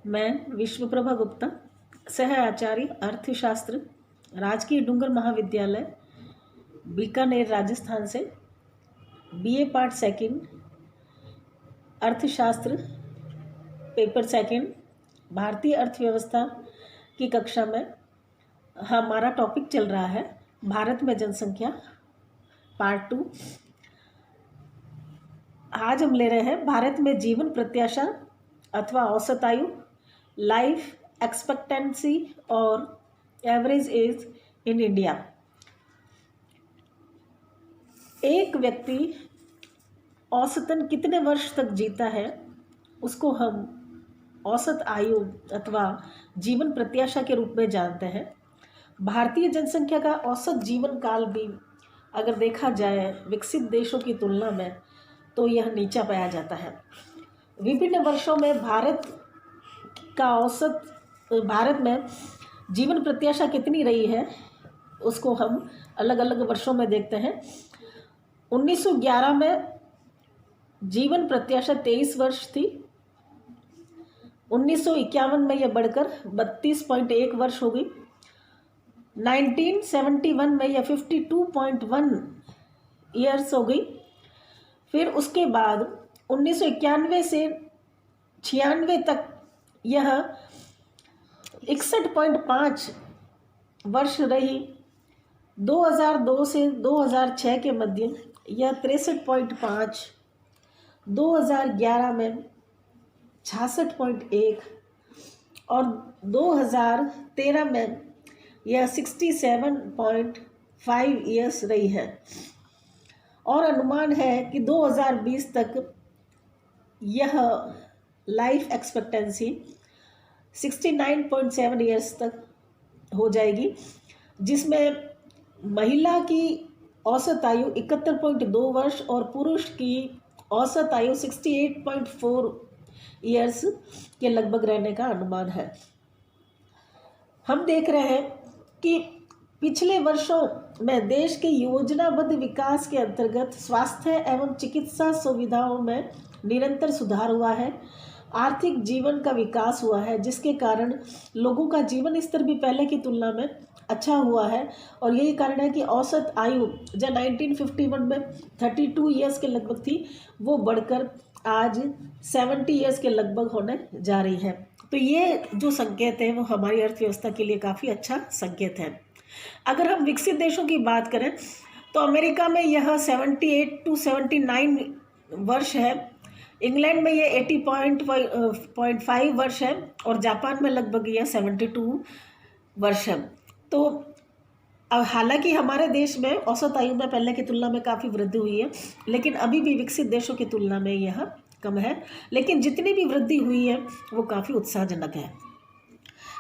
मैं विश्वप्रभा गुप्ता, सह आचार्य अर्थशास्त्र, राजकीय डूंगर महाविद्यालय, बीकानेर, राजस्थान से बीए पार्ट सेकंड, अर्थशास्त्र पेपर सेकंड, भारतीय अर्थव्यवस्था की कक्षा में हमारा टॉपिक चल रहा है भारत में जनसंख्या पार्ट 2। आज हम ले रहे हैं भारत में जीवन प्रत्याशा अथवा औसत आयु, लाइफ एक्सपेक्टेंसी और एवरेज एज इन इंडिया। एक व्यक्ति औसतन कितने वर्ष तक जीता है उसको हम औसत आयु अथवा जीवन प्रत्याशा के रूप में जानते हैं। भारतीय जनसंख्या का औसत जीवन काल भी अगर देखा जाए विकसित देशों की तुलना में तो यह नीचा पाया जाता है। विभिन्न वर्षों में भारत में जीवन प्रत्याशा कितनी रही है उसको हम अलग अलग वर्षों में देखते हैं। 1911 में जीवन प्रत्याशा 23 वर्ष थी। 1951 में यह बढ़कर 32.1 वर्ष हो गई। 1971 में यह 52.1 ईयर्स हो गई। फिर उसके बाद 1991 से 96 तक यह 61.5 वर्ष रही। 2002 से 2006 के मध्य यह 63.5, 2011 में 66.1 और 2013 में यह 67.5 ईयर्स रही है। और अनुमान है कि 2020 तक यह लाइफ एक्सपेक्टेंसी 69.7 ईयर्स तक हो जाएगी, जिसमें महिला की औसत आयु 71.2 वर्ष और पुरुष की औसत आयु 68.4 ईयर्स के लगभग रहने का अनुमान है। हम देख रहे हैं कि पिछले वर्षों में देश के योजनाबद्ध विकास के अंतर्गत स्वास्थ्य एवं चिकित्सा सुविधाओं में निरंतर सुधार हुआ है। आर्थिक जीवन का विकास हुआ है, जिसके कारण लोगों का जीवन स्तर भी पहले की तुलना में अच्छा हुआ है। और यही कारण है कि औसत आयु जो 1951 में 32 ईयर्स के लगभग थी वो बढ़कर आज 70 ईयर्स के लगभग होने जा रही है। तो ये जो संकेत है वो हमारी अर्थव्यवस्था के लिए काफ़ी अच्छा संकेत है। अगर हम विकसित देशों की बात करें तो अमेरिका में यह 78 to 79 वर्ष है। इंग्लैंड में यह 80.5 वर्ष है और जापान में लगभग यह 72 वर्ष है। तो अब हालांकि हमारे देश में औसत आयु में पहले की तुलना में काफ़ी वृद्धि हुई है, लेकिन अभी भी विकसित देशों की तुलना में यह कम है। लेकिन जितनी भी वृद्धि हुई है वो काफ़ी उत्साहजनक है।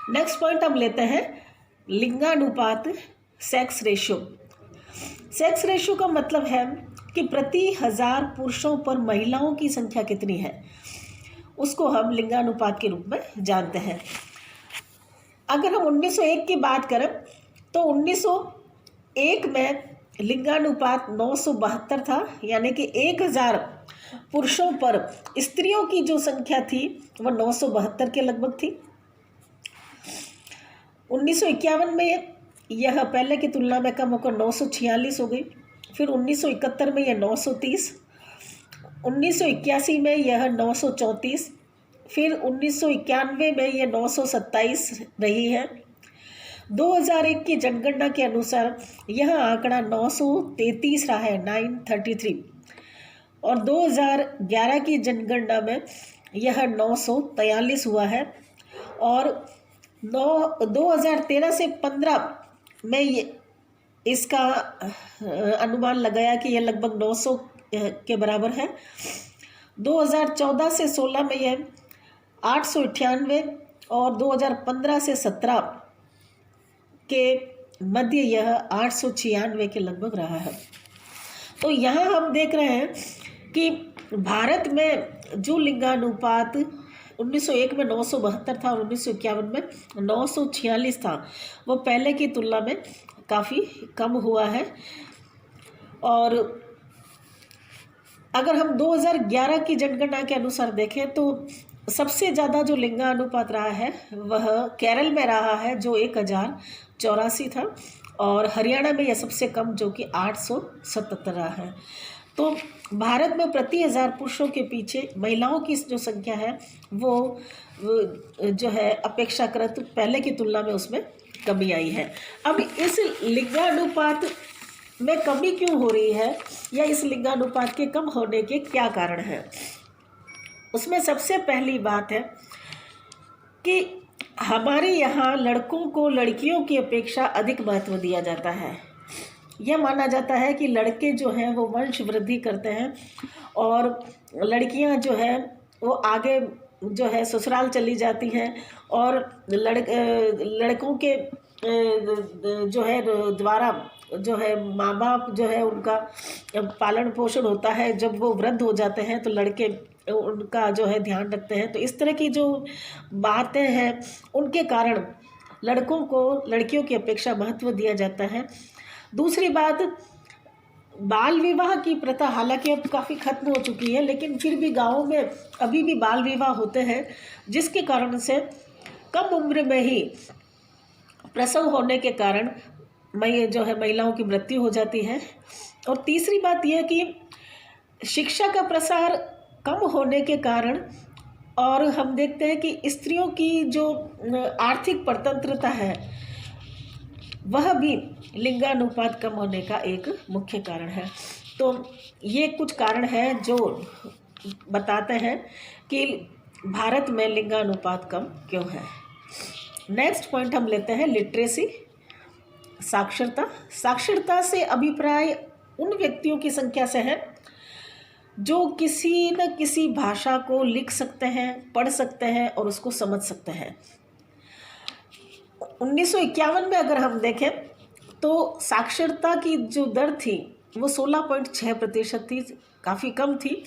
नेक्स्ट पॉइंट हम लेते हैं लिंगानुपात, सेक्स रेशियो। सेक्स रेशियो का मतलब है कि प्रति 1000 पुरुषों पर महिलाओं की संख्या कितनी है, उसको हम लिंगानुपात के रूप में जानते हैं। अगर हम 1901 की बात करें तो 1901 में लिंगानुपात 972 था, यानी कि 1000 पुरुषों पर स्त्रियों की जो संख्या थी वह 972 के लगभग थी। 1951 में यह पहले की तुलना में कम होकर 946 हो गई। फिर 1971 में यह 930, 1981 में यह 934, फिर 1991 में यह 927 रही है। 2001 की जनगणना के अनुसार यह आंकड़ा 933 रहा है, 933, और 2011 की जनगणना में यह 943 हुआ है। और 2013 से 15 में ये इसका अनुमान लगाया कि यह लगभग 900 के बराबर है। 2014 से 16 में यह 898 और 2015 से 17 के मध्य यह 896 के लगभग रहा है। तो यहाँ हम देख रहे हैं कि भारत में जो लिंगानुपात 1901 में 972 था और 1951 में 946 था, वो पहले की तुलना में काफ़ी कम हुआ है। और अगर हम 2011 की जनगणना के अनुसार देखें तो सबसे ज़्यादा जो लिंगानुपात रहा है वह केरल में रहा है जो 1084 था, और हरियाणा में यह सबसे कम जो कि 877 रहा है। तो भारत में प्रति 1000 पुरुषों के पीछे महिलाओं की जो संख्या है वो जो है अपेक्षाकृत पहले की तुलना में उसमें कमी आई है। अब इस लिंगानुपात में कमी क्यों हो रही है, या इस लिंगानुपात के कम होने के क्या कारण हैं? उसमें सबसे पहली बात है कि हमारे यहाँ लड़कों को लड़कियों की अपेक्षा अधिक महत्व दिया जाता है। यह माना जाता है कि लड़के जो हैं वो वंश वृद्धि करते हैं, और लड़कियां जो है वो आगे जो है ससुराल चली जाती हैं, और लड़कों के जो है द्वारा जो है माँ बाप जो है उनका पालन पोषण होता है। जब वो वृद्ध हो जाते हैं तो लड़के उनका जो है ध्यान रखते हैं। तो इस तरह की जो बातें हैं उनके कारण लड़कों को लड़कियों की अपेक्षा महत्व दिया जाता है। दूसरी बात, बाल विवाह की प्रथा हालांकि अब काफ़ी खत्म हो चुकी है, लेकिन फिर भी गाँवों में अभी भी बाल विवाह होते हैं, जिसके कारण से कम उम्र में ही प्रसव होने के कारण जो है महिलाओं की मृत्यु हो जाती है। और तीसरी बात यह कि शिक्षा का प्रसार कम होने के कारण, और हम देखते हैं कि स्त्रियों की जो आर्थिक स्वतंत्रता है वह भी लिंगानुपात कम होने का एक मुख्य कारण है। तो ये कुछ कारण हैं जो बताते हैं कि भारत में लिंगानुपात कम क्यों है। नेक्स्ट पॉइंट हम लेते हैं लिटरेसी, साक्षरता। साक्षरता से अभिप्राय उन व्यक्तियों की संख्या से है जो किसी न किसी भाषा को लिख सकते हैं, पढ़ सकते हैं और उसको समझ सकते हैं। 1951 में अगर हम देखें तो साक्षरता की जो दर थी वो 16.6% थी, काफ़ी कम थी।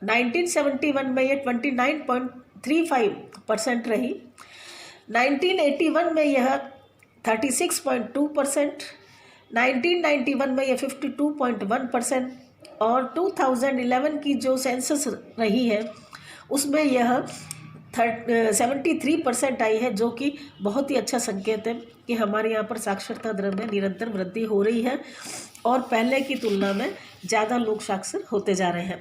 1971 में ये 29.35% रही। 1981 में यह 36.2%, 1991 में यह 52.1%, और 2011 की जो सेंसस रही है उसमें यह 73% आई है, जो कि बहुत ही अच्छा संकेत है कि हमारे यहाँ पर साक्षरता दर में निरंतर वृद्धि हो रही है और पहले की तुलना में ज़्यादा लोग साक्षर होते जा रहे हैं।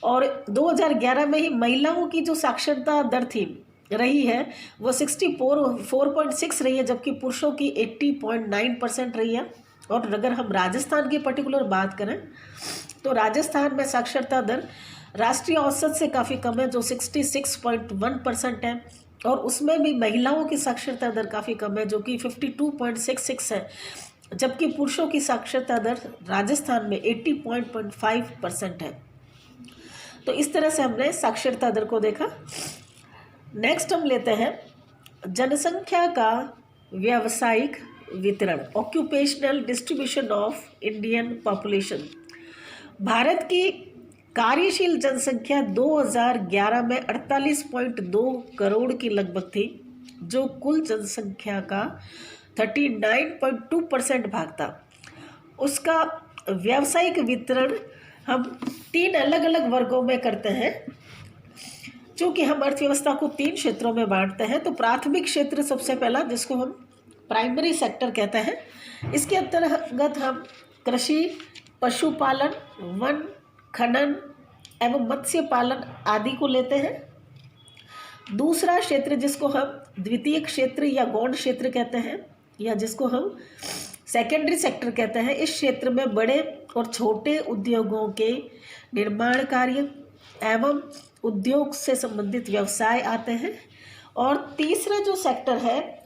और 2011 में ही महिलाओं की जो साक्षरता दर रही है वो 64.6 रही है, जबकि पुरुषों की 80.9% रही है। और अगर हम राजस्थान की पर्टिकुलर बात करें तो राजस्थान में साक्षरता दर राष्ट्रीय औसत से काफ़ी कम है, जो 66.1% है, और उसमें भी महिलाओं की साक्षरता दर काफ़ी कम है, जो कि 52.66 है, जबकि पुरुषों की साक्षरता दर राजस्थान में 80.5% है। तो इस तरह से हमने साक्षरता दर को देखा। नेक्स्ट हम लेते हैं जनसंख्या का व्यावसायिक वितरण, occupational distribution of Indian population. Bharat की कार्यशील जनसंख्या 2011 में 48.2 करोड़ की लगभग थी, जो कुल जनसंख्या का 39.2% भाग था। उसका व्यावसायिक वितरण हम 3 अलग अलग वर्गों में करते हैं, चूँकि हम अर्थव्यवस्था को 3 क्षेत्रों में बांटते हैं। तो प्राथमिक क्षेत्र सबसे पहला, जिसको हम प्राइमरी सेक्टर कहते हैं, इसके अंतर्गत हम कृषि, पशुपालन, वन, खनन एवं मत्स्य पालन आदि को लेते हैं। दूसरा क्षेत्र जिसको हम द्वितीय क्षेत्र या गौण क्षेत्र कहते हैं, या जिसको हम सेकेंडरी सेक्टर कहते हैं, इस क्षेत्र में बड़े और छोटे उद्योगों के निर्माण कार्य एवं उद्योग से संबंधित व्यवसाय आते हैं। और तीसरा जो सेक्टर है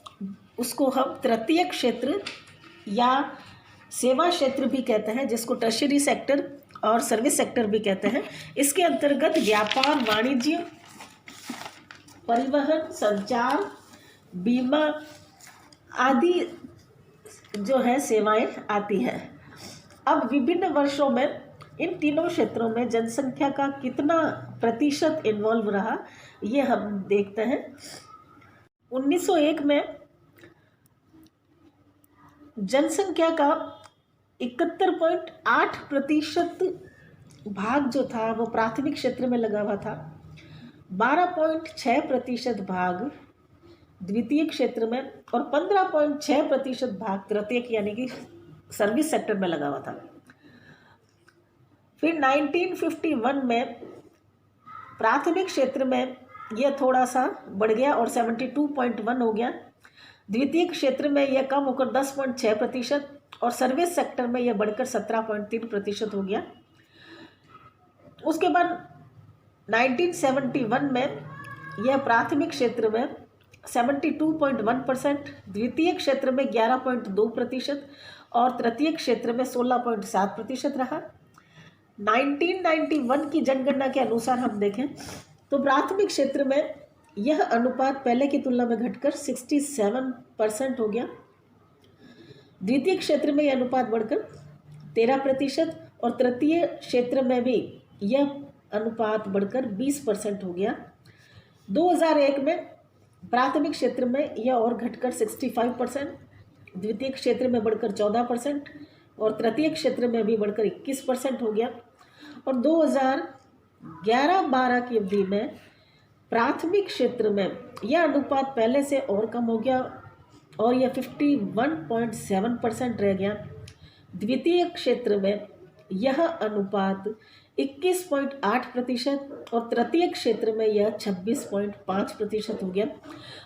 उसको हम तृतीय क्षेत्र या सेवा क्षेत्र भी कहते हैं, जिसको टर्शियरी सेक्टर और सर्विस सेक्टर भी कहते हैं। इसके अंतर्गत व्यापार, वाणिज्य, परिवहन, संचार, बीमा आदि जो है सेवाएं आती हैं। अब विभिन्न वर्षों में इन तीनों क्षेत्रों में जनसंख्या का कितना प्रतिशत इन्वॉल्व रहा, ये हम देखते हैं। 1901 में जनसंख्या का 71.8% भाग जो था वो प्राथमिक क्षेत्र में लगा हुआ था, 12.6% भाग द्वितीय क्षेत्र में और 15.6% भाग तृतीयक यानी कि सर्विस सेक्टर में लगा हुआ था। फिर 1951 में प्राथमिक क्षेत्र में यह थोड़ा सा बढ़ गया और 72.1 हो गया। द्वितीय क्षेत्र में यह कम होकर 10.6% और सर्विस सेक्टर में यह बढ़कर 17.3% हो गया। उसके बाद 1971 में यह प्राथमिक क्षेत्र में 72.1%, द्वितीय क्षेत्र में 11.2% और तृतीय क्षेत्र में 16.7% रहा। 1991 की जनगणना के अनुसार हम देखें तो प्राथमिक क्षेत्र में यह अनुपात पहले की तुलना में घटकर 67% हो गया। द्वितीय क्षेत्र में यह अनुपात बढ़कर 13% और तृतीय क्षेत्र में भी यह अनुपात बढ़कर 20% हो गया। 2001 में प्राथमिक क्षेत्र में यह और घटकर 65%, द्वितीय क्षेत्र में बढ़कर 14% और तृतीय क्षेत्र में भी बढ़कर 21% हो गया। और 2011-12 की अवधि में प्राथमिक क्षेत्र में यह अनुपात पहले से और कम हो गया और यह 51.7% रह गया। द्वितीय क्षेत्र में यह अनुपात 21.8% और तृतीय क्षेत्र में यह 26.5% हो गया।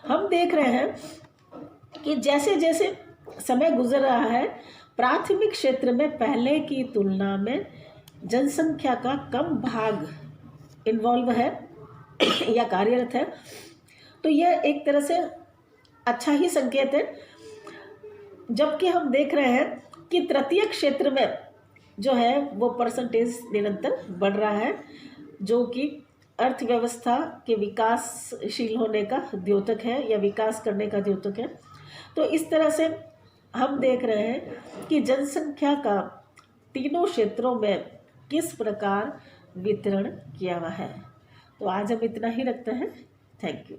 हम देख रहे हैं कि जैसे जैसे समय गुजर रहा है प्राथमिक क्षेत्र में पहले की तुलना में जनसंख्या का कम भाग इन्वॉल्व है या कार्यरत है, तो यह एक तरह से अच्छा ही संकेत है। जबकि हम देख रहे हैं कि तृतीय क्षेत्र में जो है वो परसेंटेज निरंतर बढ़ रहा है, जो कि अर्थव्यवस्था के विकासशील होने का द्योतक है या विकास करने का द्योतक है। तो इस तरह से हम देख रहे हैं कि जनसंख्या का तीनों क्षेत्रों में किस प्रकार वितरण किया हुआ है। तो आज हम इतना ही रखते हैं। Thank you.